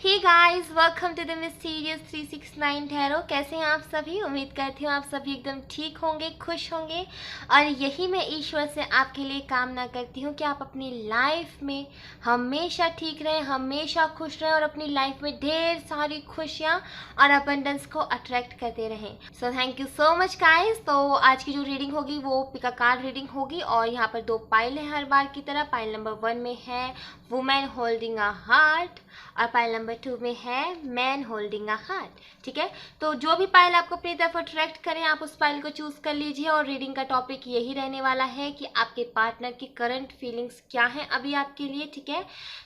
Hey guys, welcome to the mysterious 369 tarot. कैसे हैं आप सभी? उम्मीद करती हूँ आप सभी एकदम ठीक होंगे, खुश होंगे। और यही मैं ईश्वर से आपके लिए कामना करती हूँ कि आप अपनी लाइफ में हमेशा ठीक रहें, हमेशा खुश रहें और अपनी लाइफ में ढेर सारी खुशियाँ और अबंडेंस को अट्रैक्ट करते रहें। So thank you so much guys. तो आज की जो रीडिंग होगी वो पिका कार्ड रीडिंग होगी और यहाँ पर 2 पाइल है हर बार की तरह। पाइल नंबर 1 में है वुमेन होल्डिंग अ हार्ट और पाइल नंबर 2 में है मैन होल्डिंग अ हार्ट। ठीक है, तो जो भी पाइल आपको अपनी तरफ अट्रैक्ट करें आप उस पाइल को चूज कर लीजिए। और रीडिंग का टॉपिक यही रहने वाला है कि आपके पार्टनर की करंट फीलिंग्स क्या हैं अभी आपके लिए। ठीक है,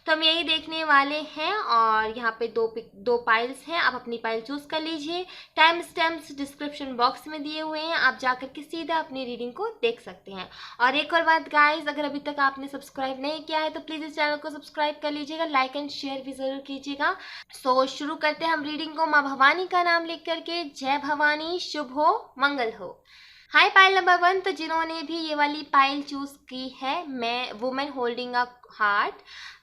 तो हम यही देखने वाले हैं और यहाँ पे दो पाइल्स हैं, आप अपनी पाइल चूज कर लीजिए। टाइम स्टैम्प्स डिस्क्रिप्शन बॉक्स में दिए हुए हैं, आप जाकर के सीधा अपनी रीडिंग को देख सकते हैं। और एक और बात गाइस, अगर अभी तक आपने सब्सक्राइब नहीं किया है तो प्लीज इस चैनल को सब्सक्राइब कर लीजिएगा, लाइक एंड शेयर भी जरूर कीजिएगा। सो शुरू करते हैं हम रीडिंग को माँ भवानी का नाम लिख करके। जय भवानी, शुभ हो, मंगल हो। हाय पाइल नंबर 1, तो जिन्होंने भी ये वाली पाइल चूज की है मैं वुमेन होल्डिंग अ हार्ट,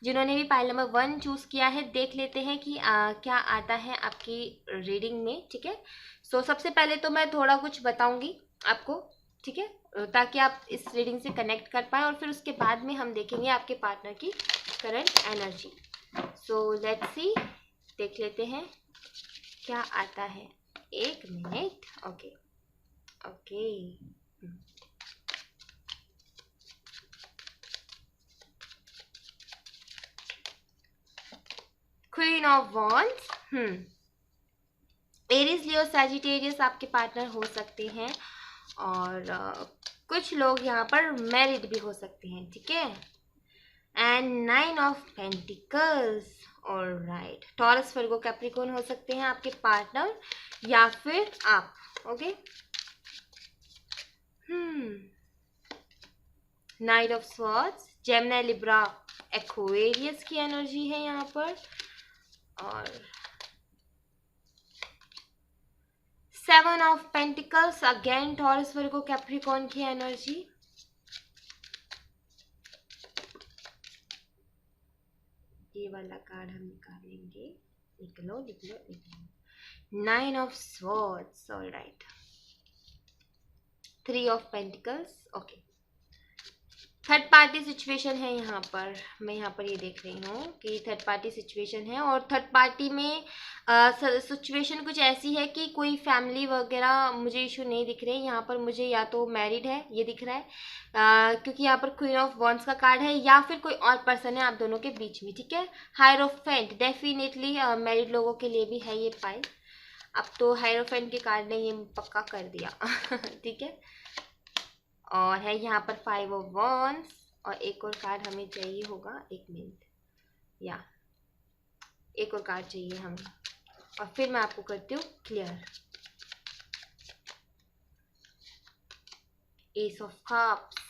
जिन्होंने भी पाइल नंबर 1 चूज किया है, देख लेते हैं कि क्या आता है आपकी रीडिंग में। ठीक है, सो सबसे पहले तो मैं थोड़ा कुछ बताऊंगी आपको, ठीक है, ताकि आप इस रीडिंग से कनेक्ट कर पाए और फिर उसके बाद में हम देखेंगे आपके पार्टनर की current energy. So let's see, देख लेते हैं क्या आता है। एक minute. Okay okay, queen of wands. Aries, Leo, Sagittarius आपके पार्टनर हो सकते हैं और कुछ लोग यहाँ पर मैरिड भी हो सकते हैं। ठीक है, and 9 of pentacles. Alright, taurus, Virgo, Capricorn हो सकते हैं आपके पार्टनर या फिर आप। Okay, night of swords, Gemini, Libra, Aquarius की एनर्जी है यहाँ पर। और 7 of pentacles, again taurus, Virgo, Capricorn की एनर्जी। ये वाला कार्ड हम निकालेंगे, निकलो निकलो निकलो। 9 of swords, alright. 3 of pentacles. Okay, third party situation है यहाँ पर। मैं यहाँ पर ये देख रही हूँ कि थर्ड पार्टी सिचुएशन है और थर्ड पार्टी में सिचुएशन कुछ ऐसी है कि कोई फैमिली वगैरह मुझे इशू नहीं दिख रहे। यहाँ पर मुझे या तो मैरिड है ये दिख रहा है, क्योंकि यहाँ पर क्वीन ऑफ वॉन्ड्स का कार्ड है, या फिर कोई और पर्सन है आप दोनों के बीच में। ठीक है, हायरोफेंट, डेफिनेटली मैरिड लोगों के लिए भी है ये पाइल। अब तो हायरोफेंट के कार्ड ने ये पक्का कर दिया। ठीक है, और है यहाँ पर 5 ऑफ वॉन्ड्स और एक और कार्ड हमें चाहिए होगा। एक मिनट, या एक और कार्ड चाहिए हमें और फिर मैं आपको करती हूँ clear. S of cups.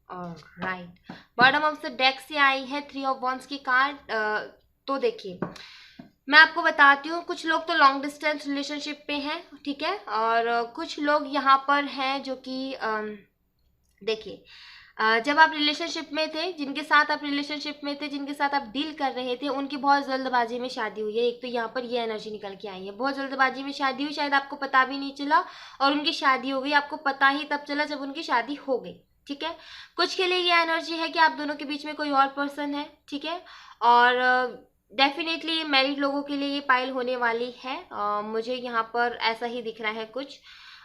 Alright, bottom of the deck से आई है 3 ऑफ वॉन्ड्स की कार्ड। तो देखिए मैं आपको बताती हूँ, कुछ लोग तो लॉन्ग डिस्टेंस रिलेशनशिप पे हैं, ठीक है, और कुछ लोग यहाँ पर हैं जो कि देखिए जब आप रिलेशनशिप में थे, जिनके साथ आप रिलेशनशिप में थे, जिनके साथ आप डील कर रहे थे, उनकी बहुत जल्दबाजी में शादी हुई है। एक तो यहाँ पर ये एनर्जी निकल के आई है, बहुत जल्दबाजी में शादी हुई, शायद आपको पता भी नहीं चला और उनकी शादी हो गई। आपको पता ही तब चला जब उनकी शादी हो गई। ठीक है, कुछ के लिए ये एनर्जी है कि आप दोनों के बीच में कोई और पर्सन है। ठीक है, और डेफिनेटली मैरिड लोगों के लिए ये पाइल होने वाली है। मुझे यहाँ पर ऐसा ही दिख रहा है कुछ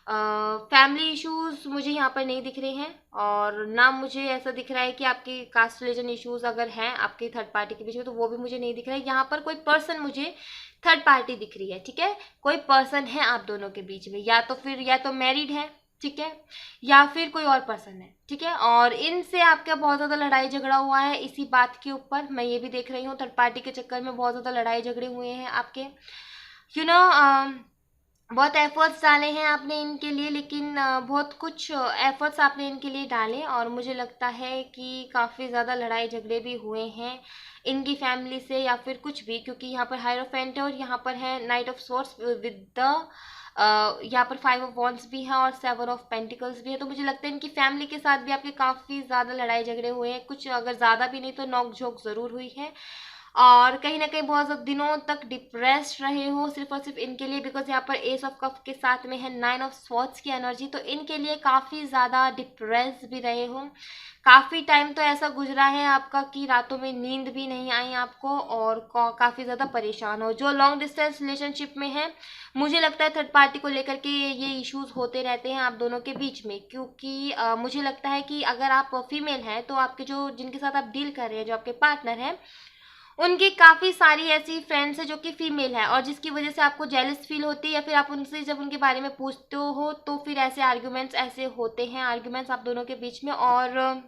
फैमिली इश्यूज मुझे यहाँ पर नहीं दिख रहे हैं, और ना मुझे ऐसा दिख रहा है कि आपकी कास्ट रिलीजन इश्यूज अगर हैं आपके थर्ड पार्टी के बीच में तो वो भी मुझे नहीं दिख रहा है। यहाँ पर कोई पर्सन मुझे थर्ड पार्टी दिख रही है। ठीक है, कोई पर्सन है आप दोनों के बीच में, या तो मैरिड है, ठीक है, या फिर कोई और पर्सन है। ठीक है, और इनसे आपका बहुत ज़्यादा लड़ाई झगड़ा हुआ है इसी बात के ऊपर। मैं ये भी देख रही हूँ थर्ड पार्टी के चक्कर में बहुत ज़्यादा लड़ाई झगड़े हुए हैं आपके। बहुत एफर्ट्स डाले हैं आपने इनके लिए, लेकिन बहुत कुछ एफर्ट्स आपने इनके लिए डाले और मुझे लगता है कि काफ़ी ज़्यादा लड़ाई झगड़े भी हुए हैं इनकी फैमिली से या फिर कुछ भी, क्योंकि यहाँ पर हायरोफेंट है और यहाँ पर है night of source with the यहाँ पर 5 ऑफ वॉन्ड्स भी है और 7 ऑफ पेंटिकल्स भी है। तो मुझे लगता है इनकी फैमिली के साथ भी आपके काफ़ी ज़्यादा लड़ाई झगड़े हुए हैं, कुछ अगर ज़्यादा भी नहीं तो नोक झोंक ज़रूर हुई है। और कहीं ना कहीं बहुत ज़्यादा दिनों तक डिप्रेस्ड रहे हो सिर्फ और सिर्फ इनके लिए, बिकॉज यहाँ पर एस ऑफ कप के साथ में है 9 ऑफ स्वॉर्ड्स की एनर्जी, तो इनके लिए काफ़ी ज़्यादा डिप्रेस भी रहे हो। काफ़ी टाइम तो ऐसा गुजरा है आपका कि रातों में नींद भी नहीं आई आपको, और काफ़ी ज़्यादा परेशान हो। जो लॉन्ग डिस्टेंस रिलेशनशिप में है, मुझे लगता है थर्ड पार्टी को लेकर के ये इश्यूज होते रहते हैं आप दोनों के बीच में, क्योंकि मुझे लगता है कि अगर आप फीमेल हैं तो आपके जो जिनके साथ आप डील कर रहे हैं, जो आपके पार्टनर हैं, उनकी काफ़ी सारी ऐसी फ्रेंड्स है जो कि फीमेल है, और जिसकी वजह से आपको जेलस फील होती है, या फिर आप उनसे जब उनके बारे में पूछते हो तो फिर ऐसे आर्ग्यूमेंट्स ऐसे होते हैं, आर्ग्यूमेंट्स आप दोनों के बीच में, और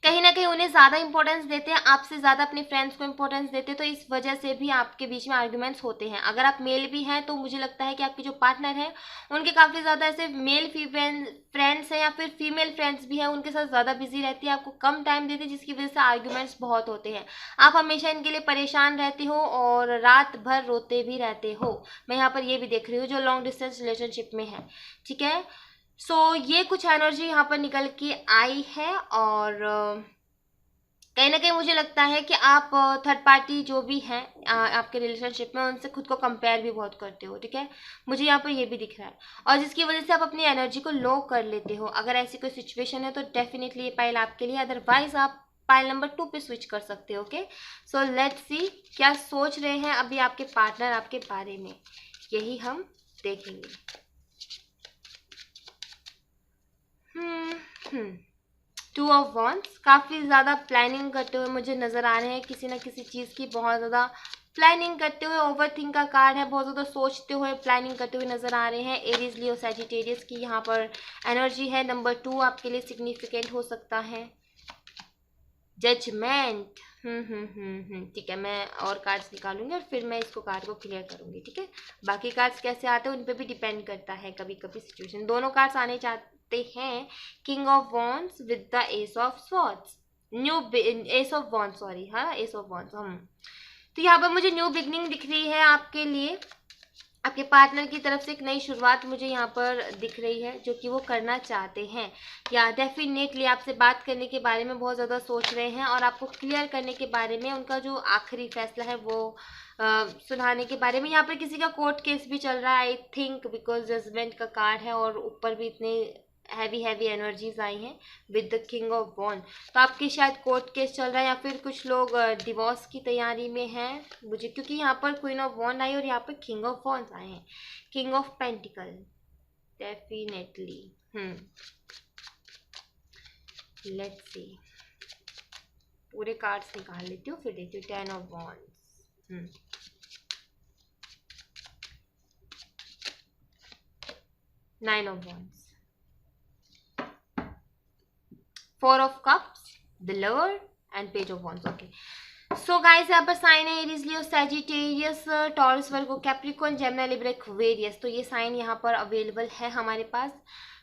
कहीं ना कहीं उन्हें ज़्यादा इंपॉर्टेंस देते हैं आपसे ज़्यादा, अपने फ्रेंड्स को इंपॉर्टेंस देते हैं, तो इस वजह से भी आपके बीच में आर्ग्यूमेंट्स होते हैं। अगर आप मेल भी हैं तो मुझे लगता है कि आपके जो पार्टनर हैं उनके काफ़ी ज़्यादा ऐसे मेल फीमेल फ्रेंड्स हैं, या फिर फीमेल फ्रेंड्स भी हैं, उनके साथ ज़्यादा बिजी रहती है, आपको कम टाइम देती है, जिसकी वजह से आर्ग्यूमेंट्स बहुत होते हैं। आप हमेशा इनके लिए परेशान रहते हो और रात भर रोते भी रहते हो। मैं यहाँ पर ये भी देख रही हूँ जो लॉन्ग डिस्टेंस रिलेशनशिप में है, ठीक है। ये कुछ एनर्जी यहाँ पर निकल के आई है, और कहीं ना कहीं मुझे लगता है कि आप थर्ड पार्टी जो भी हैं आपके रिलेशनशिप में, उनसे खुद को कंपेयर भी बहुत करते हो, ठीक है। मुझे यहाँ पर ये भी दिख रहा है, और जिसकी वजह से आप अपनी एनर्जी को लो कर लेते हो। अगर ऐसी कोई सिचुएशन है तो डेफिनेटली ये पाइल आपके लिए, अदरवाइज आप पाइल नंबर 2 पे स्विच कर सकते हो। ओके, सो लेट्स सी क्या सोच रहे हैं अभी आपके पार्टनर आपके बारे में, यही हम देखेंगे। हम्म 2 ऑफ वॉन्ड्स, काफ़ी ज़्यादा प्लानिंग करते हुए मुझे नज़र आ रहे हैं, किसी ना किसी चीज़ की बहुत ज़्यादा प्लानिंग करते हुए। ओवरथिंक का कार्ड है, बहुत ज़्यादा सोचते हुए प्लानिंग करते हुए नज़र आ रहे हैं। एरीज लियो सैजिटेरियस की यहाँ पर एनर्जी है। नंबर 2 आपके लिए सिग्निफिकेंट हो सकता है। जजमेंट, ठीक है, मैं और कार्ड्स निकालूंगी और फिर मैं इसको कार्ड को क्लियर करूंगी, ठीक है। बाकी कार्ड्स कैसे आते हैं उन पे भी डिपेंड करता है, कभी कभी सिचुएशन। दोनों कार्ड्स आने चाहते हैं, king of wands with the S of swords, new S of wands, sorry, हाँ, एस ऑफ वॉन्ड्स। तो यहाँ पर मुझे न्यू बिगनिंग दिख रही है आपके लिए, आपके पार्टनर की तरफ से एक नई शुरुआत मुझे यहाँ पर दिख रही है, जो कि वो करना चाहते हैं, या डेफिनेटली आपसे बात करने के बारे में बहुत ज़्यादा सोच रहे हैं, और आपको क्लियर करने के बारे में, उनका जो आखिरी फैसला है वो सुनाने के बारे में। यहाँ पर किसी का कोर्ट केस भी चल रहा है, आई थिंक, बिकॉज जजमेंट का कार्ड है और ऊपर भी इतने हैवी एनर्जीज आई हैं विद द किंग ऑफ वॉन्ड। तो आपके शायद कोर्ट केस चल रहा है, या फिर कुछ लोग डिवोर्स की तैयारी में हैं मुझे, क्योंकि यहाँ पर क्वीन ऑफ वॉन्ड आई और यहाँ पर किंग ऑफ वॉन्ड्स आए हैं। King of pentacle, definitely. Let's सी, पूरे कार्ड्स निकाल लेती हूँ फिर देखती हूँ। 10 of wands, 9 of wands, 4 of cups, the lover and page of wands. Okay, so guys, यहाँ पर साइन है Aries Leo Sagittarius taurus Virgo Capricorn Gemini Libra Aquarius. तो ये साइन यहाँ पर अवेलेबल है हमारे पास।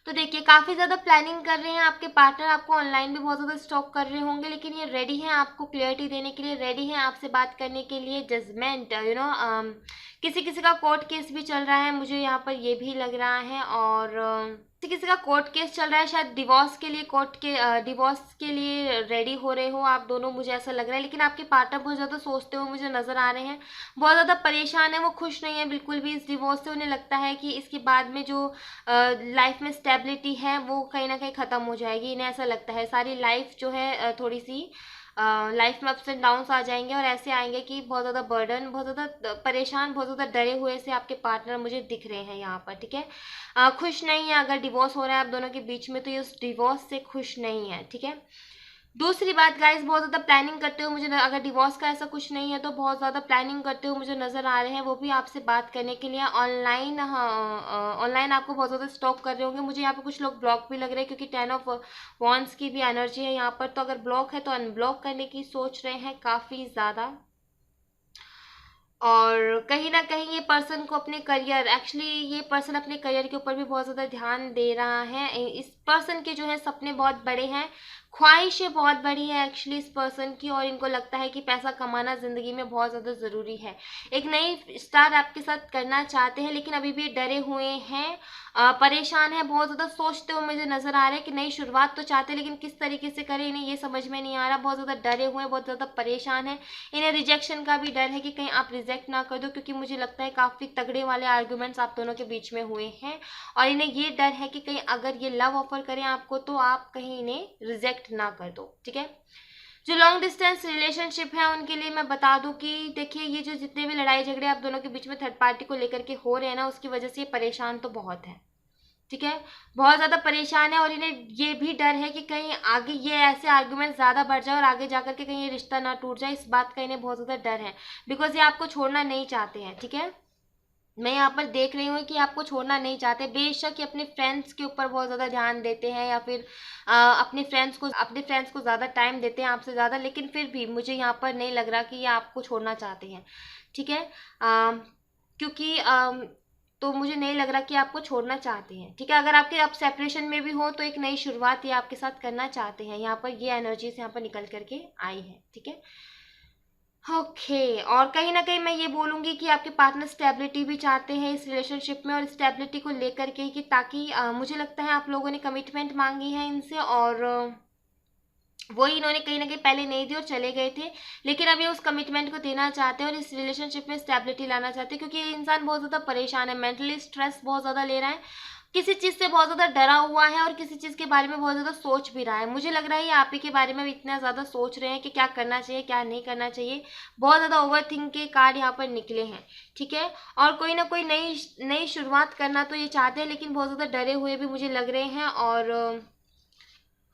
तो देखिए, काफ़ी ज़्यादा प्लानिंग कर रहे हैं आपके पार्टनर, आपको ऑनलाइन भी बहुत ज़्यादा स्टॉक कर रहे होंगे, लेकिन ये रेडी हैं आपको क्लियरिटी देने के लिए, रेडी हैं आपसे बात करने के लिए। जजमेंट, किसी किसी का कोर्ट केस भी चल रहा है, मुझे यहाँ पर ये भी लग रहा है, और किसी का कोर्ट केस चल रहा है, शायद डिवोर्स के लिए, डिवोर्स के लिए रेडी हो रहे हो आप दोनों, मुझे ऐसा लग रहा है। लेकिन आपके पार्टनर बहुत ज़्यादा सोचते हुए मुझे नज़र आ रहे हैं, बहुत ज़्यादा परेशान है, वो खुश नहीं है बिल्कुल भी इस डिवोर्स से। उन्हें लगता है कि इसके बाद में जो लाइफ में स्टेबिलिटी है वो कहीं ना कहीं ख़त्म हो जाएगी, इन्हें ऐसा लगता है। सारी लाइफ जो है थोड़ी सी लाइफ में अप्स एंड डाउन्स आ जाएंगे, और ऐसे आएंगे कि बहुत ज़्यादा बर्डन, बहुत ज़्यादा परेशान, बहुत ज़्यादा डरे हुए से आपके पार्टनर मुझे दिख रहे हैं यहाँ पर, ठीक है। खुश नहीं है। अगर डिवोर्स हो रहा है आप दोनों के बीच में तो ये उस डिवोर्स से खुश नहीं है, ठीक है। दूसरी बात गाइस, बहुत ज़्यादा प्लानिंग करते हुए मुझे अगर डिवोर्स का ऐसा कुछ नहीं है तो बहुत ज़्यादा प्लानिंग करते हुए मुझे नज़र आ रहे हैं, वो भी आपसे बात करने के लिए ऑनलाइन। हाँ, ऑनलाइन आपको बहुत ज़्यादा स्टॉक कर रहे होंगे। मुझे यहाँ पे कुछ लोग ब्लॉक भी लग रहे हैं, क्योंकि 10 ऑफ वॉन्ड्स की भी एनर्जी है यहाँ पर। तो अगर ब्लॉक है तो अनब्लॉक करने की सोच रहे हैं काफ़ी ज़्यादा, और कहीं ना कहीं ये पर्सन को अपने करियर, एक्चुअली ये पर्सन अपने करियर के ऊपर भी बहुत ज़्यादा ध्यान दे रहा है। इस पर्सन के जो है सपने बहुत बड़े हैं, ख्वाहिशें बहुत बड़ी है एक्चुअली इस पर्सन की, और इनको लगता है कि पैसा कमाना ज़िंदगी में बहुत ज़्यादा ज़रूरी है। एक नई स्टार्ट आपके साथ करना चाहते हैं, लेकिन अभी भी डरे हुए हैं, परेशान है, बहुत ज़्यादा सोचते हुए मुझे नज़र आ रहा है कि नई शुरुआत तो चाहते हैं, लेकिन किस तरीके से करें इन्हें ये समझ में नहीं आ रहा। बहुत ज़्यादा डरे हुए हैं, बहुत ज़्यादा परेशान है। इन्हें रिजेक्शन का भी डर है कि कहीं आप रिजेक्ट ना कर दो, क्योंकि मुझे लगता है काफ़ी तगड़े वाले आर्गूमेंट्स आप दोनों के बीच में हुए हैं, और इन्हें ये डर है कि कहीं अगर ये लव ऑफर करें आपको तो आप कहीं इन्हें रिजेक्ट ना कर दो। ठीक है, जो लॉन्ग डिस्टेंस रिलेशनशिप है उनके लिए मैं बता दूं कि देखिए, ये जो जितने भी लड़ाई झगड़े आप दोनों के बीच में थर्ड पार्टी को लेकर के हो रहे हैं ना, उसकी वजह से ये परेशान तो बहुत है। ठीक है, बहुत ज़्यादा परेशान है, और इन्हें ये भी डर है कि कहीं आगे ये ऐसे आर्गुमेंट ज़्यादा बढ़ जाए और आगे जाकर के कहीं ये रिश्ता ना टूट जाए, इस बात का इन्हें बहुत ज़्यादा डर है, बिकॉज ये आपको छोड़ना नहीं चाहते हैं। ठीक है, मैं यहाँ पर देख रही हूँ कि आपको छोड़ना नहीं चाहते। बेशक ये अपने फ्रेंड्स के ऊपर बहुत ज़्यादा ध्यान देते हैं, या फिर अपने फ्रेंड्स को ज़्यादा टाइम देते हैं आपसे ज़्यादा, लेकिन फिर भी मुझे यहाँ पर नहीं लग रहा कि ये आपको छोड़ना चाहते हैं। ठीक है, क्योंकि तो मुझे नहीं लग रहा कि आपको छोड़ना चाहते हैं। ठीक है, अगर आपके आप सेपरेशन में भी हो तो एक नई शुरुआत ये आपके साथ करना चाहते हैं। यहाँ पर ये एनर्जीज यहाँ पर निकल करके आई है। ठीक है, ओके, और कहीं ना कहीं मैं ये बोलूँगी कि आपके पार्टनर स्टेबिलिटी भी चाहते हैं इस रिलेशनशिप में, और स्टेबिलिटी को लेकर के कि ताकि मुझे लगता है आप लोगों ने कमिटमेंट मांगी है इनसे, और वही इन्होंने कहीं ना कहीं पहले नहीं दी और चले गए थे, लेकिन अब ये उस कमिटमेंट को देना चाहते हैं और इस रिलेशनशिप में स्टेबिलिटी लाना चाहते हैं, क्योंकि ये इंसान बहुत ज़्यादा परेशान है, मेंटली स्ट्रेस बहुत ज़्यादा ले रहा है, किसी चीज़ से बहुत ज़्यादा डरा हुआ है, और किसी चीज़ के बारे में बहुत ज़्यादा सोच भी रहा है। मुझे लग रहा है ये आप ही के बारे में इतना ज़्यादा सोच रहे हैं कि क्या करना चाहिए क्या नहीं करना चाहिए। बहुत ज़्यादा ओवर थिंक के कार्ड यहाँ पर निकले हैं। ठीक है, और कोई ना कोई नई नई शुरुआत करना तो ये चाहते हैं, लेकिन बहुत ज़्यादा डरे हुए भी मुझे लग रहे हैं, और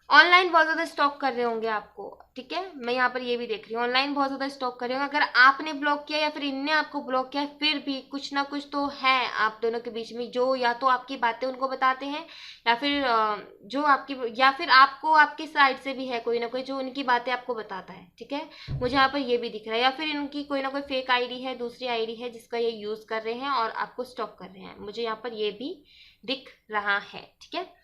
ऑनलाइन बहुत ज़्यादा स्टॉक कर रहे होंगे आपको। ठीक है, मैं यहाँ पर ये भी देख रही हूँ, ऑनलाइन बहुत ज़्यादा स्टॉक कर रहे होंगे। अगर आपने ब्लॉक किया या फिर इनने आपको ब्लॉक किया, फिर भी कुछ ना कुछ तो है आप दोनों के बीच में, जो या तो आपकी बातें उनको बताते हैं, या फिर जो आपकी, या फिर आपको आपके साइड से भी है कोई ना कोई जो उनकी बातें आपको बताता है। ठीक है, मुझे यहाँ पर ये भी दिख रहा है, या फिर इनकी कोई ना कोई फेक आईडी है, दूसरी आईडी है जिसका ये यूज़ कर रहे हैं और आपको स्टॉक कर रहे हैं। मुझे यहाँ पर ये भी दिख रहा है। ठीक है,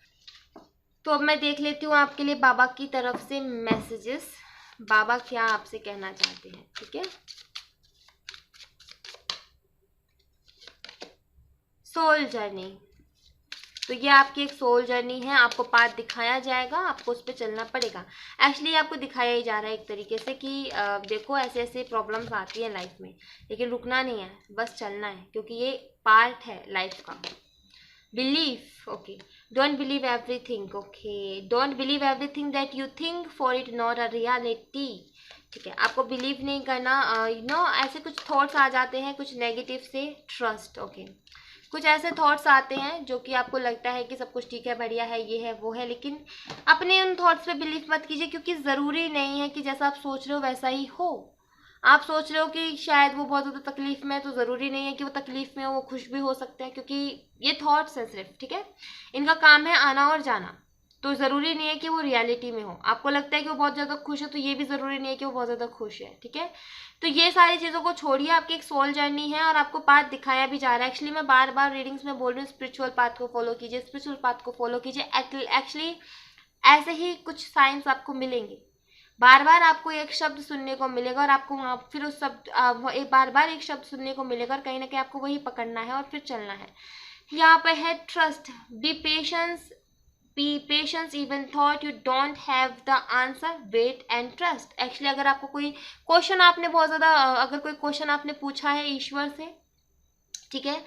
तो अब मैं देख लेती हूँ आपके लिए बाबा की तरफ से मैसेजेस, बाबा क्या आपसे कहना चाहते हैं। ठीक है, सोल जर्नी, तो ये आपकी एक सोल जर्नी है, आपको पाथ दिखाया जाएगा, आपको उस पर चलना पड़ेगा। एक्चुअली आपको दिखाया ही जा रहा है एक तरीके से कि देखो ऐसे ऐसे प्रॉब्लम्स आती है लाइफ में, लेकिन रुकना नहीं है, बस चलना है, क्योंकि ये पार्ट है लाइफ का। Belief, okay. Don't believe everything, okay. Don't believe everything that you think, for it not a reality. ठीक है, आपको बिलीव नहीं करना, ऐसे कुछ थॉट्स आ जाते हैं कुछ नेगेटिव से, ट्रस्ट, ओके। कुछ ऐसे थॉट्स आते हैं जो कि आपको लगता है कि सब कुछ ठीक है, बढ़िया है, ये है वो है, लेकिन अपने उन थॉट्स पे बिलीव मत कीजिए, क्योंकि ज़रूरी नहीं है कि जैसा आप सोच रहे हो वैसा ही हो। आप सोच रहे हो कि शायद वो बहुत ज़्यादा तकलीफ में है, तो ज़रूरी नहीं है कि वो तकलीफ में हो, वो खुश भी हो सकते हैं, क्योंकि ये थॉट्स है सिर्फ। ठीक है, इनका काम है आना और जाना, तो ज़रूरी नहीं है कि वो रियलिटी में हो। आपको लगता है कि वो बहुत ज़्यादा खुश है, तो ये भी ज़रूरी नहीं है कि वो बहुत ज़्यादा खुश है। ठीक है, तो ये सारी चीज़ों को छोड़िए, आपकी एक सोल जर्नी है और आपको पाथ दिखाया भी जा रहा है। एक्चुअली मैं बार बार रीडिंग्स में बोल रही हूँ, स्पिरिचुअल पाथ को फॉलो कीजिए, स्पिरिचुअल पाथ को फॉलो कीजिए। एक्चुअली ऐसे ही कुछ साइंस आपको मिलेंगे, बार बार आपको एक शब्द सुनने को मिलेगा, और आपको वहाँ फिर उस शब्द एक बार बार एक शब्द सुनने को मिलेगा, और कहीं ना कहीं आपको वही पकड़ना है और फिर चलना है। यहाँ पे है trust, be patience even though you don't have the answer, wait and trust. Actually अगर आपको कोई क्वेश्चन आपने बहुत ज़्यादा अगर कोई क्वेश्चन आपने पूछा है ईश्वर से, ठीक है,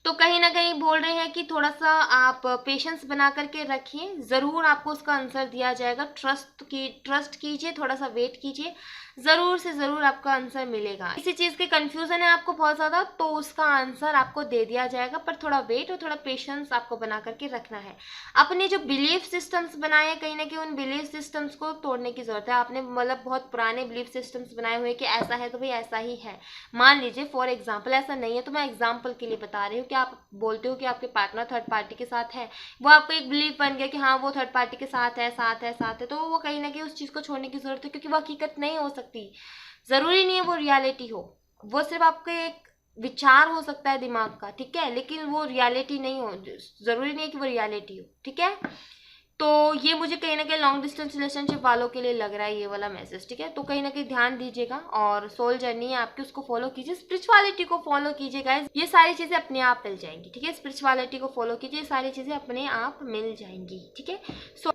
तो कहीं ना कहीं बोल रहे हैं कि थोड़ा सा आप पेशेंस बना करके रखिए, ज़रूर आपको उसका आंसर दिया जाएगा। ट्रस्ट कीजिए, थोड़ा सा वेट कीजिए, ज़रूर से ज़रूर आपका आंसर मिलेगा। किसी चीज़ के कंफ्यूजन है आपको बहुत ज़्यादा, तो उसका आंसर आपको दे दिया जाएगा, पर थोड़ा वेट और थोड़ा पेशेंस आपको बना करके रखना है। अपने जो बिलीफ सिस्टम्स बनाए हैं, कहीं ना कहीं उन बिलीफ सिस्टम्स को तोड़ने की ज़रूरत है। आपने मतलब बहुत पुराने बिलीफ सिस्टम्स बनाए हुए कि ऐसा है तो भाई ऐसा ही है। मान लीजिए फॉर एग्जाम्पल ऐसा नहीं है, तो मैं एग्जाम्पल के लिए बता रही हूँ कि आप बोलते हो कि आपके पार्टनर थर्ड पार्टी के साथ है, वो आपको एक बिलीफ बन गया कि हाँ वो थर्ड पार्टी के साथ है, तो वो कहीं ना कहीं उस चीज़ को छोड़ने की ज़रूरत है, क्योंकि वो हकीकत नहीं हो सकती। ज़रूरी नहीं है वो रियलिटी हो, वो सिर्फ आपके एक विचार हो सकता है दिमाग का। ठीक है, लेकिन वो रियलिटी नहीं हो, ज़रूरी नहीं है कि वो रियलिटी हो। ठीक है, तो ये मुझे कहीं ना कहीं लॉन्ग डिस्टेंस रिलेशनशिप वालों के लिए लग रहा है ये वाला मैसेज, ठीक है। तो कहीं ना कहीं ध्यान दीजिएगा, और सोल जर्नी है आपकी, उसको फॉलो कीजिए, स्पिरिचुअलिटी को फॉलो कीजिए गाइस, ये सारी चीजें अपने आप मिल जाएंगी, ठीक है। स्पिरिचुअलिटी को फॉलो कीजिए, ये सारी चीजें अपने आप मिल जाएंगी, ठीक है।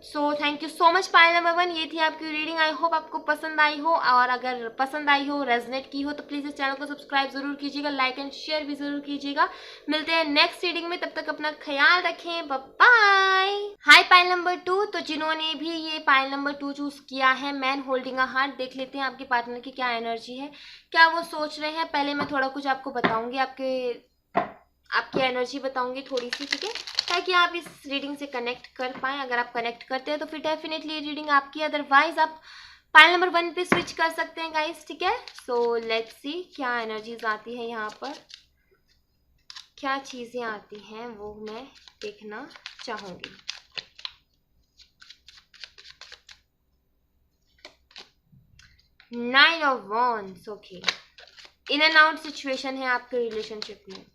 So thank you so much pile number 1, ये थी आपकी रीडिंग। आई होप आपको पसंद आई हो, और अगर पसंद आई हो, रेजनेट की हो, तो प्लीज इस चैनल को सब्सक्राइब जरूर कीजिएगा, लाइक एंड शेयर भी जरूर कीजिएगा। मिलते हैं नेक्स्ट रीडिंग में, तब तक अपना ख्याल रखें, बाय। हाय पाइल नंबर 2, तो जिन्होंने भी ये पाइल नंबर 2 चूज किया है, मैन होल्डिंग अ हार्ट, देख लेते हैं आपके पार्टनर की क्या एनर्जी है, क्या वो सोच रहे हैं। पहले मैं थोड़ा कुछ आपको बताऊंगी, आपकी एनर्जी बताऊंगी थोड़ी सी, ठीक है, ताकि आप इस रीडिंग से कनेक्ट कर पाए। अगर आप कनेक्ट करते हैं तो फिर डेफिनेटली ये रीडिंग आपकी, अदरवाइज आप पाइल नंबर 1 पे स्विच कर सकते हैं गाइस, ठीक है। सो लेट्स सी क्या एनर्जीज आती है यहाँ पर, क्या चीजें आती हैं वो मैं देखना चाहूंगी। Nine of wands, okay. In and out situation है आपके रिलेशनशिप में,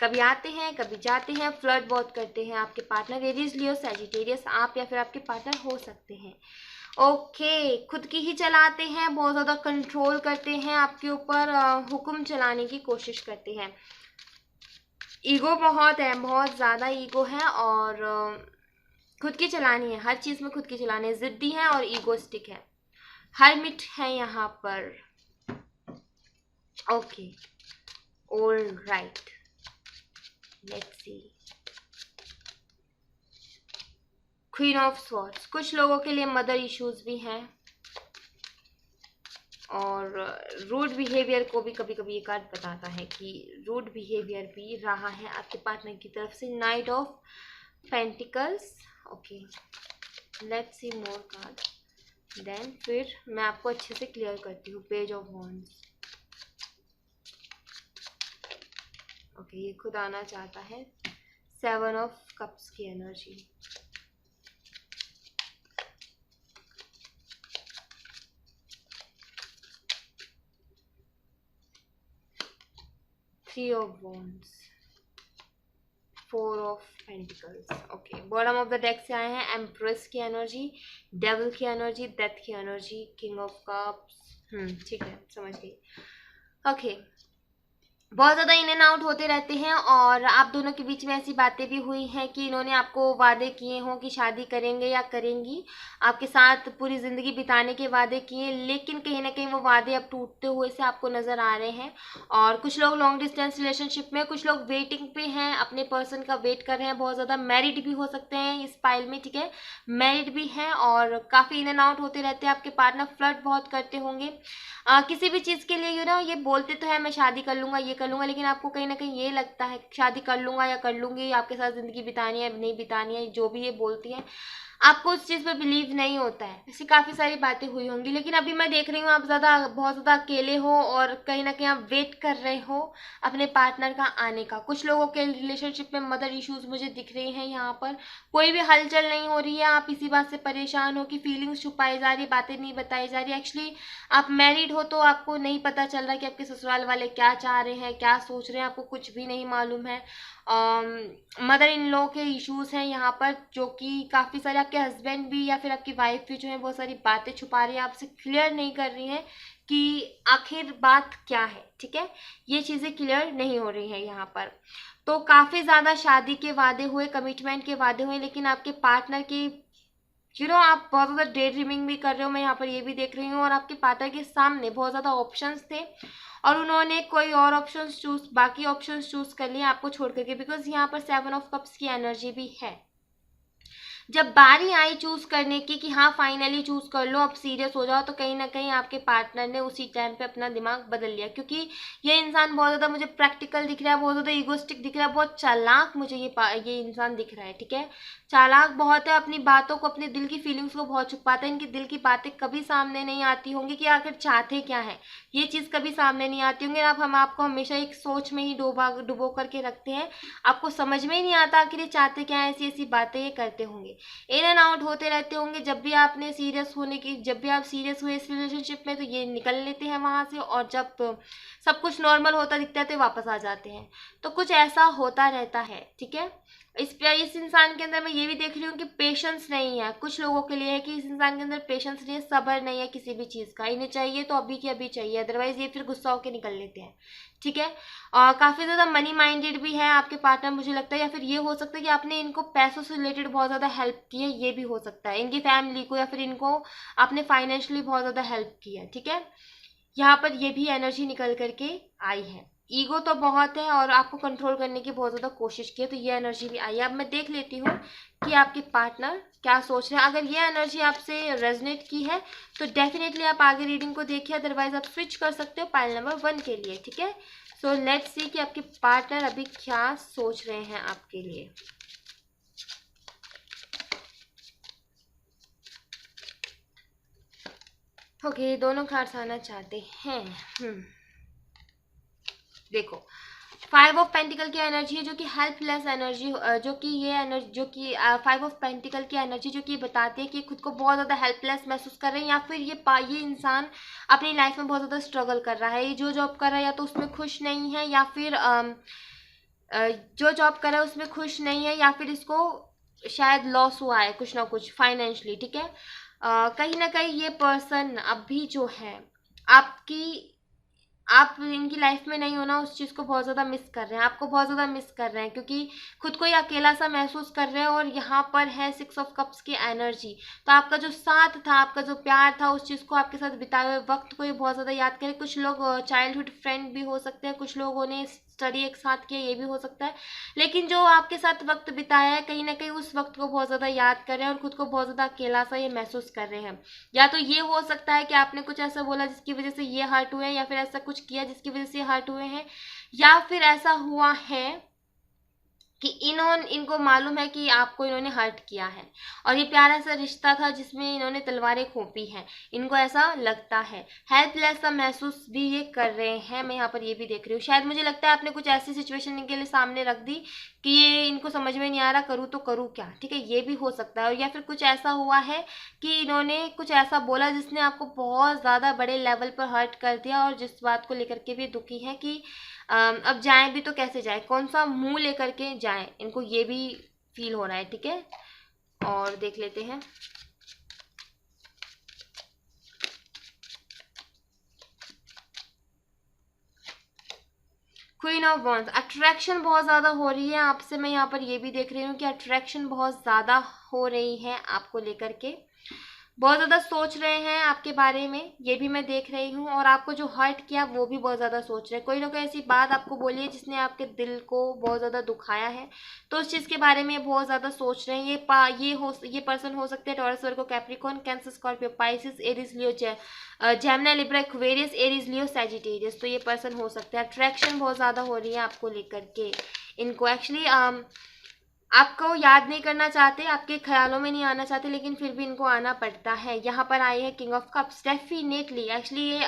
कभी आते हैं कभी जाते हैं, फ्लर्ट बहुत करते हैं आपके पार्टनर, एरीज, लियो, सैजिटेरियस, आप या फिर आपके पार्टनर हो सकते हैं। ओके, खुद की ही चलाते हैं, बहुत ज़्यादा कंट्रोल करते हैं आपके ऊपर, हुक्म चलाने की कोशिश करते हैं। ईगो बहुत है, बहुत ज़्यादा ईगो है, और खुद की चलानी है, हर चीज़ में खुद की चलानी है, ज़िद्दी है और ईगोस्टिक है, हर्मिट है यहाँ पर। Okay, all right, let's see. Queen of swords, कुछ लोगों के लिए मदर इश्यूज भी हैं, और रूड बिहेवियर को भी कभी कभी ये कार्ड बताता है कि रूड बिहेवियर भी रहा है आपके पार्टनर की तरफ से। Knight of pentacles, okay, let's see more card, then फिर मैं आपको अच्छे से क्लियर करती हूँ। पेज ऑफ वॉन्ड्स, ओके, ये खुद आना चाहता है। 7 ऑफ कप्स की energy, three of wands, 4 of pentacles, okay. Bottom of the deck से आए हैं एम्प्रेस की एनर्जी, डेविल की एनर्जी, डेथ की एनर्जी, किंग ऑफ कप्स, ठीक है, समझ गई। ओके, बहुत ज़्यादा इन एंड आउट होते रहते हैं, और आप दोनों के बीच में ऐसी बातें भी हुई हैं कि इन्होंने आपको वादे किए हों कि शादी करेंगे या करेंगी, आपके साथ पूरी ज़िंदगी बिताने के वादे किए, लेकिन कहीं ना कहीं वो वादे अब टूटते हुए से आपको नज़र आ रहे हैं। और कुछ लोग लॉन्ग डिस्टेंस रिलेशनशिप में, कुछ लोग वेटिंग पे हैं, अपने पर्सन का वेट कर रहे हैं, बहुत ज़्यादा मैरिड भी हो सकते हैं इस पाइल में, ठीक है, मैरिड भी हैं, और काफ़ी इन एंड आउट होते रहते हैं आपके पार्टनर, फ्लर्ट बहुत करते होंगे किसी भी चीज़ के लिए। ये बोलते तो है मैं शादी कर लूँगा, ये कर लूँगा, लेकिन आपको कहीं ना कहीं ये लगता है शादी कर लूँगा या कर लूँगी, आपके साथ ज़िंदगी बितानी है नहीं बितानी है, जो भी ये बोलती है, आपको उस चीज़ पर बिलीव नहीं होता है। ऐसी काफ़ी सारी बातें हुई होंगी, लेकिन अभी मैं देख रही हूँ आप बहुत ज़्यादा अकेले हो, और कहीं ना कहीं आप वेट कर रहे हो अपने पार्टनर का आने का। कुछ लोगों के रिलेशनशिप में मदर इश्यूज मुझे दिख रही हैं यहाँ पर, कोई भी हलचल नहीं हो रही है, आप इसी बात से परेशान हो कि फीलिंग्स छुपाई जा रही, बातें नहीं बताई जा रही। एक्चुअली आप मैरिड हो तो आपको नहीं पता चल रहा कि आपके ससुराल वाले क्या चाह रहे हैं, क्या सोच रहे हैं, आपको कुछ भी नहीं मालूम है। मदर इन लॉ के इश्यूज हैं यहाँ पर, जो कि काफ़ी सारे आपके हस्बैंड भी या फिर आपकी वाइफ भी जो है बहुत सारी बातें छुपा रही है, आपसे क्लियर नहीं कर रही हैं कि आखिर बात क्या है, ठीक है, ये चीज़ें क्लियर नहीं हो रही हैं यहाँ पर। तो काफ़ी ज़्यादा शादी के वादे हुए, कमिटमेंट के वादे हुए, लेकिन आपके पार्टनर की आप बहुत ज़्यादा डे ड्रीमिंग भी कर रहे हो, मैं यहाँ पर ये भी देख रही हूँ, और आपके पार्टनर के सामने बहुत ज़्यादा ऑप्शंस थे, और उन्होंने कोई और बाकी ऑप्शंस चूज कर लिए आपको छोड़ करके, बिकॉज यहाँ पर 7 ऑफ कप्स की एनर्जी भी है। जब बारी आई चूज करने की कि हाँ फाइनली चूज कर लो, अब सीरियस हो जाओ, तो कहीं ना कहीं आपके पार्टनर ने उसी टाइम पे अपना दिमाग बदल लिया, क्योंकि ये इंसान बहुत ज़्यादा मुझे प्रैक्टिकल दिख रहा है, बहुत ज़्यादा ईगोस्टिक दिख रहा है, बहुत चालाक मुझे ये इंसान दिख रहा है, ठीक है, चालाक बहुत है, अपनी बातों को, अपने दिल की फीलिंग्स को बहुत छुपाता है, इनकी दिल की बातें कभी सामने नहीं आती होंगी कि आखिर चाहते क्या है, ये चीज़ कभी सामने नहीं आती होंगी। हम आपको हमेशा एक सोच में ही डुबो करके रखते हैं, आपको समझ में ही नहीं आता आखिर ये चाहते क्या है, ऐसी ऐसी बातें ये करते होंगे, इन एंड आउट होते रहते होंगे। जब भी आप सीरियस हुए इस रिलेशनशिप में, तो ये निकल लेते हैं वहाँ से, और जब सब कुछ नॉर्मल होता दिखता है तो वापस आ जाते हैं, तो कुछ ऐसा होता रहता है, ठीक है। इस इंसान के अंदर मैं ये भी देख रही हूँ कि पेशेंस नहीं है। कुछ लोगों के लिए है कि इस इंसान के अंदर पेशेंस नहीं है, सब्र नहीं है किसी भी चीज़ का। इन्हें चाहिए तो अभी की अभी चाहिए, अदरवाइज ये फिर गुस्सा होकर निकल लेते हैं। ठीक है। और काफ़ी ज़्यादा मनी माइंडेड भी है आपके पार्टनर, मुझे लगता है। या फिर ये हो सकता है कि आपने इनको पैसों से रिलेटेड बहुत ज़्यादा हेल्प की है, ये भी हो सकता है। इनकी फैमिली को या फिर इनको आपने फाइनेंशियली बहुत ज़्यादा हेल्प की है। ठीक है। यहाँ पर ये भी एनर्जी निकल करके आई है। ईगो तो बहुत है और आपको कंट्रोल करने की बहुत ज़्यादा कोशिश की है, तो ये एनर्जी भी आई है। अब मैं देख लेती हूँ कि आपके पार्टनर क्या सोच रहे हैं। अगर ये एनर्जी आपसे रेजोनेट की है तो डेफिनेटली आप आगे रीडिंग को देखिए, अदरवाइज आप स्विच कर सकते हो पाइल नंबर 1 के लिए। ठीक है। सो लेट्स सी कि आपके पार्टनर अभी क्या सोच रहे हैं आपके लिए। ओके, दोनों कार्ड्स आना चाहते हैं। देखो, 5 ऑफ पेंटिकल की एनर्जी है जो कि हेल्पलेस एनर्जी, जो कि ये एनर्जी, जो कि 5 ऑफ पेंटिकल की एनर्जी जो कि बताती है कि खुद को बहुत ज़्यादा हेल्पलेस महसूस कर रहे हैं, या फिर ये इंसान अपनी लाइफ में बहुत ज़्यादा स्ट्रगल कर रहा है। ये जो जॉब कर रहा है या तो उसमें खुश नहीं है, या फिर जो जॉब कर रहा है उसमें खुश नहीं है, या फिर इसको शायद लॉस हुआ है कुछ ना कुछ फाइनेंशियली। ठीक है। कहीं ना कहीं ये पर्सन अभी जो है आपकी, आप इनकी लाइफ में नहीं होना उस चीज़ को बहुत ज़्यादा मिस कर रहे हैं, आपको बहुत ज़्यादा मिस कर रहे हैं, क्योंकि खुद को ही अकेला सा महसूस कर रहे हैं। और यहाँ पर है 6 ऑफ कप्स की एनर्जी, तो आपका जो साथ था, आपका जो प्यार था, उस चीज़ को, आपके साथ बिताए हुए वक्त को ये बहुत ज़्यादा याद करें। कुछ लोग चाइल्डहुड फ्रेंड भी हो सकते हैं, कुछ लोगों ने स्टडी एक साथ किया, ये भी हो सकता है। लेकिन जो आपके साथ वक्त बिताया है, कहीं ना कहीं उस वक्त को बहुत ज़्यादा याद कर रहे हैं और खुद को बहुत ज़्यादा अकेला सा ये महसूस कर रहे हैं। या तो ये हो सकता है कि आपने कुछ ऐसा बोला जिसकी वजह से ये हर्ट हुए हैं, या फिर ऐसा कुछ किया जिसकी वजह से हर्ट हुए हैं, या फिर ऐसा हुआ है कि इनको मालूम है कि आपको इन्होंने हर्ट किया है और ये प्यारा सा रिश्ता था जिसमें इन्होंने तलवारें खोपी हैं। इनको ऐसा लगता है, हेल्पलेस सा महसूस भी ये कर रहे हैं। मैं यहाँ पर ये भी देख रही हूँ, शायद मुझे लगता है आपने कुछ ऐसी सिचुएशन इनके लिए सामने रख दी कि ये इनको समझ में नहीं आ रहा, करूँ तो करूँ क्या। ठीक है, ये भी हो सकता है। और या फिर कुछ ऐसा हुआ है कि इन्होंने कुछ ऐसा बोला जिसने आपको बहुत ज़्यादा बड़े लेवल पर हर्ट कर दिया, और जिस बात को लेकर के भी दुखी है कि अब जाएं भी तो कैसे जाएं, कौन सा मुंह लेकर के जाएं, इनको ये भी फील हो रहा है। ठीक है, और देख लेते हैं। क्वीन ऑफ वॉन्ड्स, अट्रैक्शन बहुत ज़्यादा हो रही है आपसे। मैं यहाँ पर ये भी देख रही हूँ कि अट्रैक्शन बहुत ज़्यादा हो रही है आपको लेकर के, बहुत ज़्यादा सोच रहे हैं आपके बारे में, ये भी मैं देख रही हूँ। और आपको जो हर्ट किया वो भी बहुत ज़्यादा सोच रहे हैं। कोई ना कोई ऐसी बात आपको बोली है जिसने आपके दिल को बहुत ज़्यादा दुखाया है, तो उस चीज़ के बारे में बहुत ज़्यादा सोच रहे हैं। ये पर्सन हो सकते हैं Taurus, Virgo, Capricorn, Cancer, Scorpio, Pisces, Aries, Leo, Gemini, Libra, Aquarius, Aries, Leo, Sagittarius. तो ये पर्सन हो सकते हैं। अट्रैक्शन बहुत ज़्यादा हो रही है आपको लेकर के। इनको एक्चुअली आपको याद नहीं करना चाहते, आपके ख्यालों में नहीं आना चाहते, लेकिन फिर भी इनको आना पड़ता है। यहाँ पर आई है king of cups. Definitely actually ये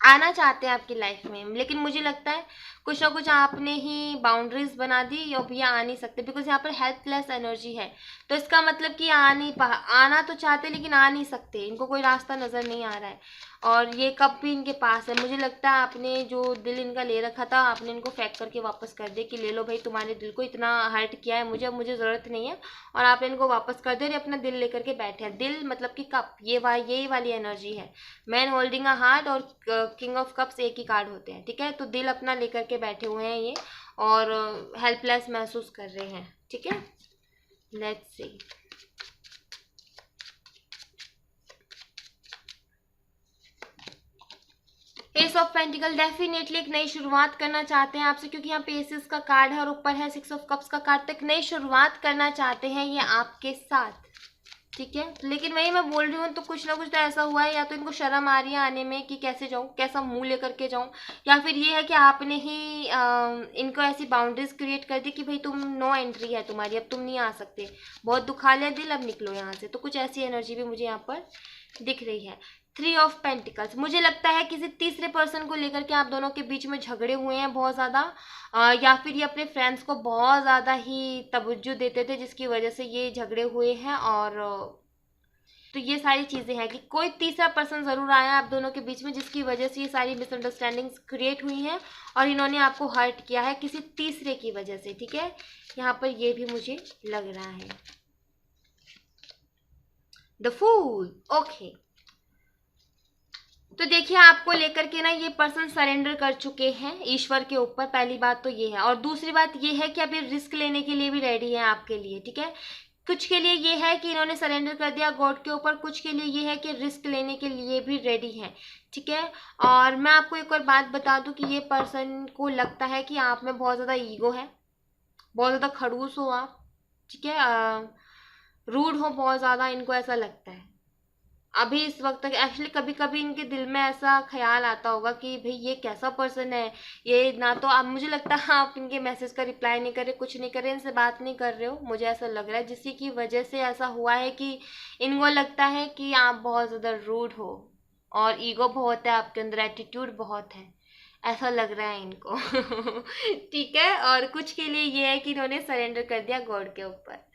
आना चाहते हैं आपकी लाइफ में, लेकिन मुझे लगता है कुछ ना कुछ आपने ही बाउंड्रीज बना दी और ये आ नहीं सकते, बिकॉज यहाँ पर हेल्पलेस एनर्जी है। तो इसका मतलब कि आना तो चाहते लेकिन आ नहीं सकते, इनको कोई रास्ता नज़र नहीं आ रहा है। और ये कप भी इनके पास है। मुझे लगता है आपने जो दिल इनका ले रखा था, आपने इनको फेंक करके वापस कर दिया कि ले लो भाई, तुम्हारे दिल को इतना हर्ट किया है मुझे, अब मुझे ज़रूरत नहीं है। और आपने इनको वापस कर दिया और अपना दिल लेकर के बैठे हैं। दिल मतलब कि कप, यही वाली एनर्जी है। मैन होल्डिंग अ हार्ट और किंग ऑफ कप्स एक ही कार्ड होते हैं। ठीक है, तो दिल अपना लेकर के बैठे हुए हैं ये, और हेल्पलेस महसूस कर रहे हैं। ठीक है, let's see. S of pentacle, definitely एक नई शुरुआत करना चाहते हैं आपसे, क्योंकि यहाँ पे एसेस का कार्ड है और ऊपर है 6 ऑफ कप्स का कार्ड। तक नई शुरुआत करना चाहते हैं ये आपके साथ। ठीक है, लेकिन वही मैं बोल रही हूँ, तो कुछ ना कुछ तो ऐसा हुआ है, या तो इनको शर्म आ रही है आने में कि कैसे जाऊँ, कैसा मुंह लेकर के जाऊँ, या फिर ये है कि आपने ही इनको ऐसी बाउंड्रीज क्रिएट कर दी कि भाई तुम, नो एंट्री है तुम्हारी, अब तुम नहीं आ सकते, बहुत दुखा लिया दिल, अब निकलो यहाँ से। तो कुछ ऐसी एनर्जी भी मुझे यहाँ पर दिख रही है। 3 ऑफ पेंटिकल्स, मुझे लगता है किसी तीसरे पर्सन को लेकर के आप दोनों के बीच में झगड़े हुए हैं बहुत ज़्यादा, या फिर ये अपने फ्रेंड्स को बहुत ज़्यादा ही तवज्जो देते थे जिसकी वजह से ये झगड़े हुए हैं। और तो ये सारी चीज़ें हैं कि कोई तीसरा पर्सन ज़रूर आया आप दोनों के बीच में, जिसकी वजह से ये सारी मिसअंडरस्टैंडिंग्स क्रिएट हुई हैं और इन्होंने आपको हर्ट किया है किसी तीसरे की वजह से, ठीक है। यहाँ पर ये भी मुझे लग रहा है। The fool, okay. तो देखिए आपको लेकर के ना ये पर्सन सरेंडर कर चुके हैं ईश्वर के ऊपर, पहली बात तो ये है। और दूसरी बात ये है कि अभी रिस्क लेने के लिए भी रेडी है आपके लिए, ठीक है। कुछ के लिए ये है कि इन्होंने सरेंडर कर दिया गॉड के ऊपर, कुछ के लिए ये है कि रिस्क लेने के लिए भी रेडी है, ठीक है। और मैं आपको एक और बात बता दूं कि ये पर्सन को लगता है कि आप में बहुत ज़्यादा ईगो है, बहुत ज़्यादा खड़ूस हो आप, ठीक है, रूड हो बहुत ज़्यादा, इनको ऐसा लगता है अभी इस वक्त तक। एक्चुअली कभी कभी इनके दिल में ऐसा ख्याल आता होगा कि भाई ये कैसा पर्सन है, ये ना तो अब मुझे लगता है आप इनके मैसेज का रिप्लाई नहीं कर रहे, कुछ नहीं कर रहे, इनसे बात नहीं कर रहे हो, मुझे ऐसा लग रहा है, जिसकी की वजह से ऐसा हुआ है कि इनको लगता है कि आप बहुत ज़्यादा रूड हो और ईगो बहुत है आपके अंदर, एटीट्यूड बहुत है, ऐसा लग रहा है इनको। ठीक है। और कुछ के लिए ये है कि इन्होंने सरेंडर कर दिया गॉड के ऊपर।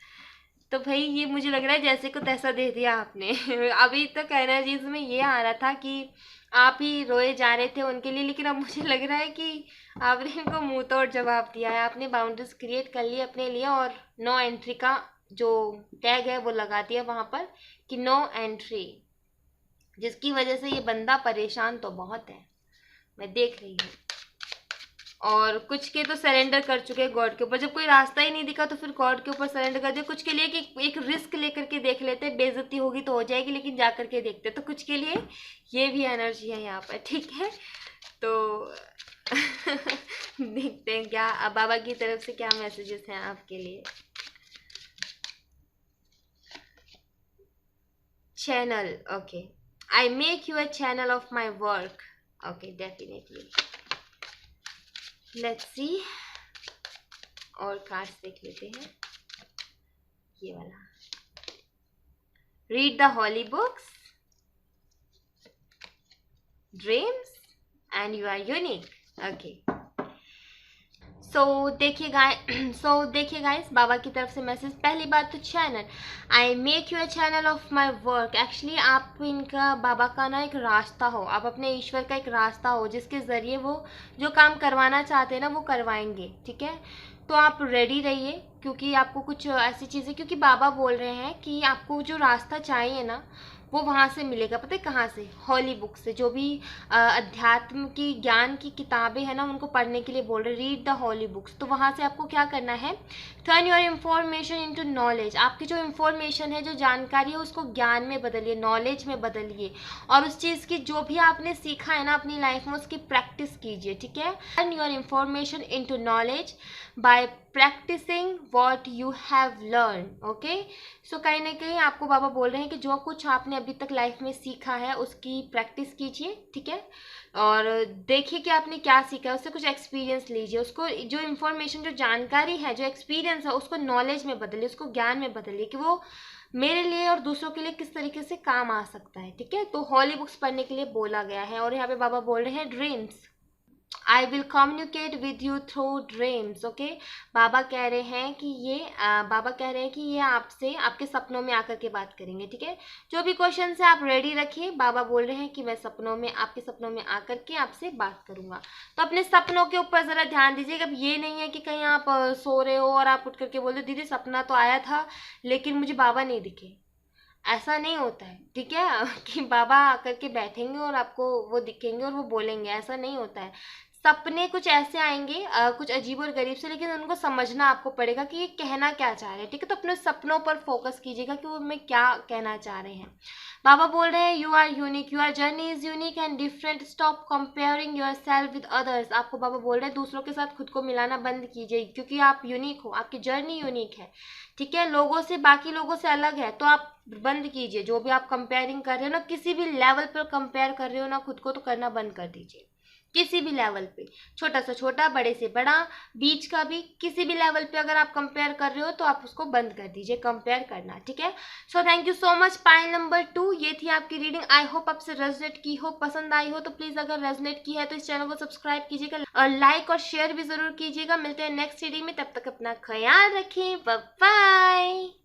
तो भाई ये मुझे लग रहा है जैसे को तैसा दे दिया आपने। अभी तक एनर्जीज में ये आ रहा था कि आप ही रोए जा रहे थे उनके लिए, लेकिन अब मुझे लग रहा है कि आपने इनको मुंह तोड़ जवाब दिया है, आपने बाउंड्रीज क्रिएट कर ली अपने लिए और नो एंट्री का जो टैग है वो लगा दिया वहाँ पर कि नो एंट्री, जिसकी वजह से ये बंदा परेशान तो बहुत है, मैं देख रही हूँ। और कुछ के तो सरेंडर कर चुके हैं गॉड के ऊपर, जब कोई रास्ता ही नहीं दिखा तो फिर गॉड के ऊपर सरेंडर कर दिया। कुछ के लिए कि एक रिस्क लेकर के देख लेते, बेइज्जती होगी तो हो जाएगी लेकिन जा करके देखते, तो कुछ के लिए ये भी एनर्जी है यहाँ पर, ठीक है। तो देखते हैं क्या अब बाबा की तरफ से क्या मैसेजेस हैं आपके लिए। Channel, okay, I make you a channel of my work, okay definitely, let's see. और कार्ड्स देख लेते हैं, ये वाला, read the holy books, dreams and you are unique, okay. So देखिए गाइस बाबा की तरफ से मैसेज। पहली बात तो channel, I make you a channel of my work. Actually आप इनका बाबा का ना एक रास्ता हो, आप अपने ईश्वर का एक रास्ता हो जिसके ज़रिए वो जो काम करवाना चाहते हैं ना वो करवाएंगे, ठीक है। तो आप रेडी रहिए क्योंकि आपको कुछ ऐसी चीज़ें, क्योंकि बाबा बोल रहे हैं कि आपको जो रास्ता चाहिए ना वो वहाँ से मिलेगा, पता है कहाँ से? हॉली बुक से, जो भी अध्यात्म की ज्ञान की किताबें हैं ना उनको पढ़ने के लिए बोल रहे, रीड द हॉली बुक्स। तो वहाँ से आपको क्या करना है, turn your information into knowledge. आपकी जो इन्फॉर्मेशन है, जो जानकारी है उसको ज्ञान में बदलिए, नॉलेज में बदलिए, और उस चीज़ की जो भी आपने सीखा है ना अपनी लाइफ में उसकी प्रैक्टिस कीजिए, ठीक है। Turn your information into knowledge by practising what you have learn, okay. So कहीं ना कहीं आपको बाबा बोल रहे हैं कि जो कुछ आपने अभी तक लाइफ में सीखा है उसकी प्रैक्टिस कीजिए, ठीक है। और देखिए कि आपने क्या सीखा है, उससे कुछ एक्सपीरियंस लीजिए, उसको जो इन्फॉर्मेशन, जो जानकारी है, जो एक्सपीरियंस है उसको नॉलेज में बदलिए, उसको ज्ञान में बदलिए कि वो मेरे लिए और दूसरों के लिए किस तरीके से काम आ सकता है, ठीक है। तो हॉली बुक्स पढ़ने के लिए बोला गया है। और यहाँ पे बाबा बोल रहे हैं dreams, I will communicate with you through dreams, okay. बाबा कह रहे हैं कि ये आपसे आपके सपनों में आकर के बात करेंगे, ठीक है। जो भी क्वेश्चन है आप रेडी रखिए, बाबा बोल रहे हैं कि मैं आपके सपनों में आकर के आपसे बात करूंगा। तो अपने सपनों के ऊपर ज़रा ध्यान दीजिएगा। अब ये नहीं है कि कहीं आप सो रहे हो और आप उठ करके बोल दो दीदी सपना तो आया था लेकिन मुझे बाबा नहीं दिखे, ऐसा नहीं होता है, ठीक है। कि बाबा आकर के बैठेंगे और आपको वो दिखेंगे और वो बोलेंगे, ऐसा नहीं होता है। सपने कुछ ऐसे आएंगे कुछ अजीब और गरीब से, लेकिन उनको समझना आपको पड़ेगा कि ये कहना क्या चाह रहे हैं, ठीक है। तो अपने सपनों पर फोकस कीजिएगा कि वो हमें क्या कहना चाह रहे हैं। बाबा बोल रहे हैं you are unique, your journey is unique and different, stop comparing yourself with others. आपको बाबा बोल रहे हैं दूसरों के साथ खुद को मिलाना बंद कीजिए, क्योंकि आप यूनिक हो, आपकी जर्नी यूनिक है, ठीक है। लोगों से, बाकी लोगों से अलग है, तो आप बंद कीजिए जो भी आप कंपेयरिंग कर रहे हो ना, किसी भी लेवल पर कंपेयर कर रहे हो ना खुद को, तो करना बंद कर दीजिए। किसी भी लेवल पे, छोटा से छोटा, बड़े से बड़ा, बीच का भी, किसी भी लेवल पे अगर आप कंपेयर कर रहे हो तो आप उसको बंद कर दीजिए कंपेयर करना, ठीक है। So thank you so much. Pile number 2 ये थी आपकी रीडिंग। आई होप आपसे रेजोनेट की हो, पसंद आई हो, तो प्लीज अगर रेजोनेट की है तो इस चैनल को सब्सक्राइब कीजिएगा और लाइक और शेयर भी जरूर कीजिएगा। मिलते हैं नेक्स्ट रीडिंग में, तब तक अपना ख्याल रखें, बाय बाय।